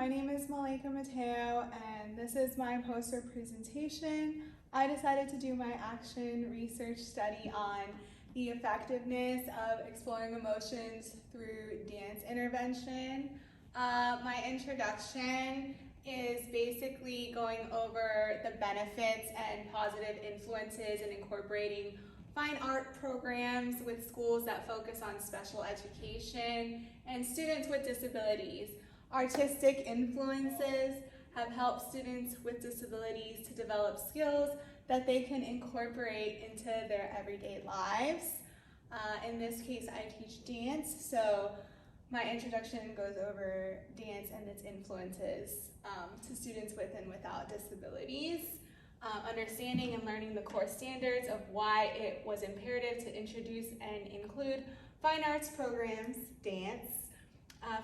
my name is Malika Mateo, and this is my poster presentation. I decided to do my action research study on the effectiveness of exploring emotions through dance intervention. My introduction is basically going over the benefits and positive influences in incorporating fine art programs with schools that focus on special education and students with disabilities. Artistic influences have helped students with disabilities to develop skills that they can incorporate into their everyday lives. In this case, I teach dance, so my introduction goes over dance and its influences to students with and without disabilities. Understanding and learning the core standards of why it was imperative to introduce and include fine arts programs, dance,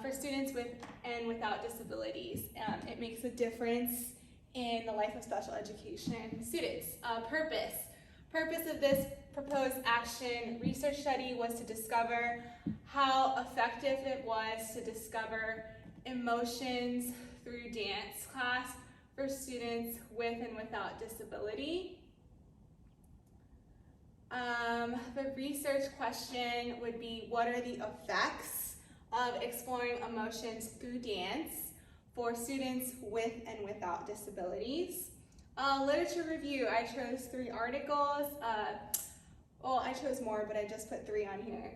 for students with and without disabilities. It makes a difference in the life of special education students. Purpose of this proposed action research study was to discover how effective it was to discover emotions through dance class for students with and without disability. The research question would be, what are the effects of exploring emotions through dance for students with and without disabilities? Literature review, I chose 3 articles. Well, I chose more, but I just put 3 on here.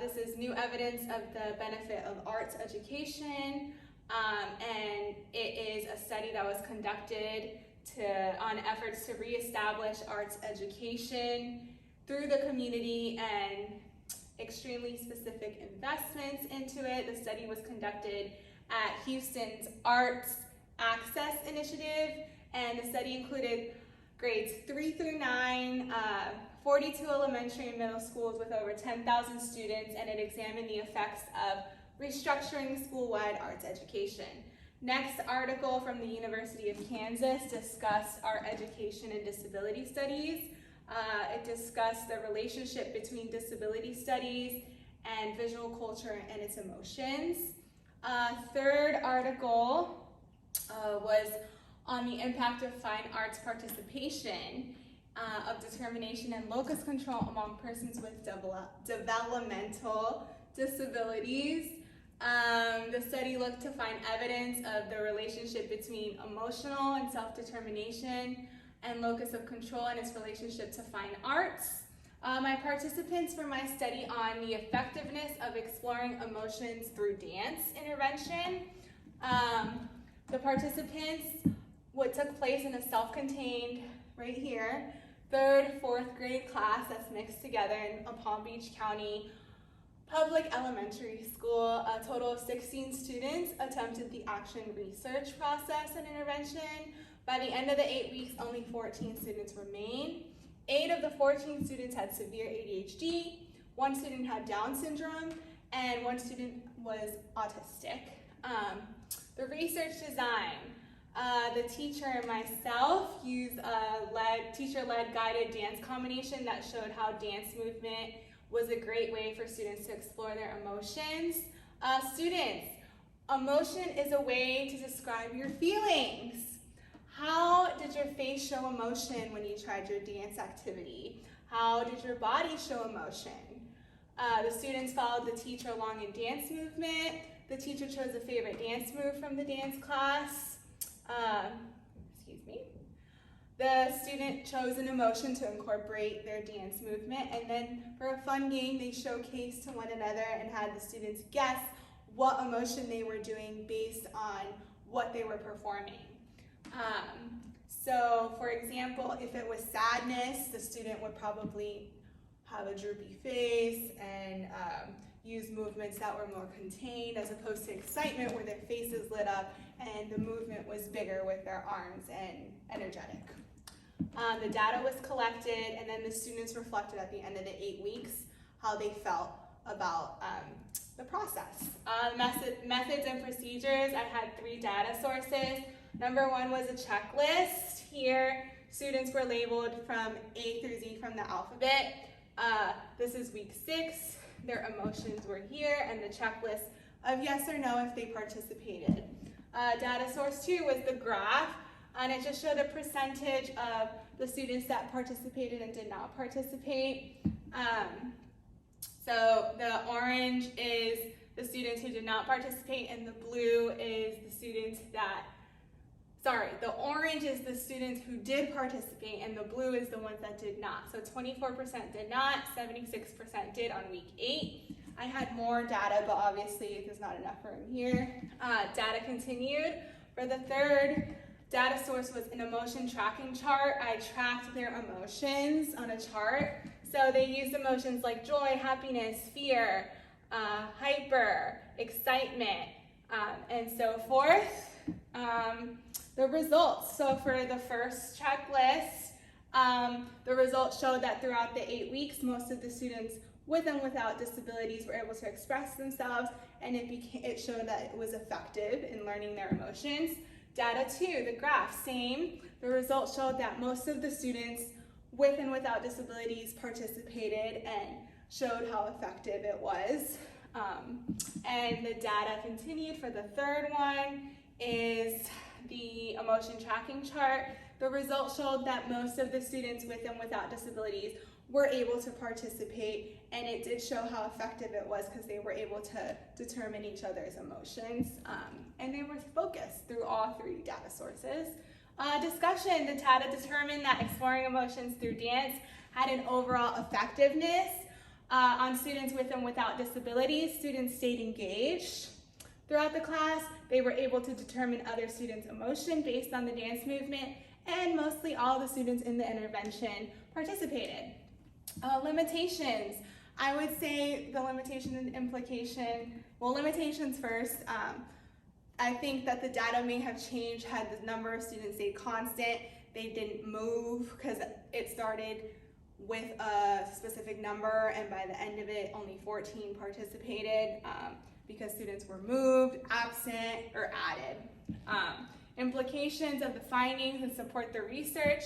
This is new evidence of the benefit of arts education, and it is a study that was conducted on efforts to reestablish arts education through the community and extremely specific investments into it. The study was conducted at Houston's Arts Access Initiative, and the study included grades 3 through 9, 42 elementary and middle schools with over 10,000 students, and it examined the effects of restructuring school-wide arts education. Next article from the University of Kansas discussed art education and disability studies. It discussed the relationship between disability studies and visual culture and its emotions. Third article was on the impact of fine arts participation of determination and locus control among persons with developmental disabilities. The study looked to find evidence of the relationship between emotional and self-determination and locus of control and its relationship to fine arts. My participants for my study on the effectiveness of exploring emotions through dance intervention. The participants, what took place in a self-contained, right here, 3rd, 4th grade class that's mixed together in a Palm Beach County public elementary school. A total of 16 students attempted the action research process and intervention. By the end of the 8 weeks, only 14 students remained. 8 of the 14 students had severe ADHD, 1 student had Down syndrome, and 1 student was autistic. The research design. The teacher and myself used a teacher-led guided dance combination that showed how dance movement was a great way for students to explore their emotions. Students, emotion is a way to describe your feelings. How did your face show emotion when you tried your dance activity? How did your body show emotion? The students followed the teacher along in dance movement. The teacher chose a favorite dance move from the dance class. The student chose an emotion to incorporate their dance movement, and then for a fun game, they showcased to one another and had the students guess what emotion they were doing based on what they were performing. So for example, if it was sadness, the student would probably have a droopy face and use movements that were more contained, as opposed to excitement where their faces lit up and the movement was bigger with their arms and energetic. The data was collected, and then the students reflected at the end of the 8 weeks how they felt about the process. Methods and procedures, I had 3 data sources. Number 1 was a checklist. Here, students were labeled from A through Z from the alphabet. This is week 6. Their emotions were here, and the checklist of yes or no if they participated. Data source 2 was the graph, and it just showed a percentage of the students that participated and did not participate. So the orange is the students who did not participate, and the blue is the students that, the orange is the students who did participate, and the blue is the ones that did not. So 24% did not, 76% did on week 8. I had more data, but obviously there's not enough room here. Data continued. For the third data source was an emotion tracking chart. I tracked their emotions on a chart. So they used emotions like joy, happiness, fear, hyper, excitement, and so forth. The results. So for the first checklist, the results showed that throughout the 8 weeks, most of the students with and without disabilities were able to express themselves, and it showed that it was effective in learning their emotions. Data 2, the graph, same. The results showed that most of the students with and without disabilities participated and showed how effective it was. And the data continued for the third one is the emotion tracking chart. The results showed that most of the students with and without disabilities were able to participate, and it did show how effective it was because they were able to determine each other's emotions, and they were focused through all 3 data sources. Discussion, the data determined that exploring emotions through dance had an overall effectiveness on students with and without disabilities. Students stayed engaged throughout the class. They were able to determine other students' emotion based on the dance limitations, and mostly all the students in the intervention participated. Limitations. I would say the limitation and implication, well, limitations first. I think that the data may have changed had the number of students stayed constant. They didn't move because it started with a specific number, and by the end of it, only 14 participated because students were moved, absent, or added. Implications of the findings and support the research.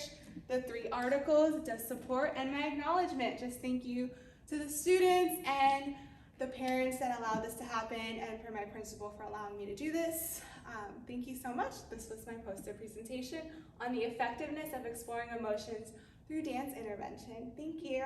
The 3 articles does support, and my acknowledgement. Just thank you to the students and the parents that allowed this to happen, and for my principal for allowing me to do this. Thank you so much. This was my poster presentation on the effectiveness of exploring emotions through dance intervention. Thank you.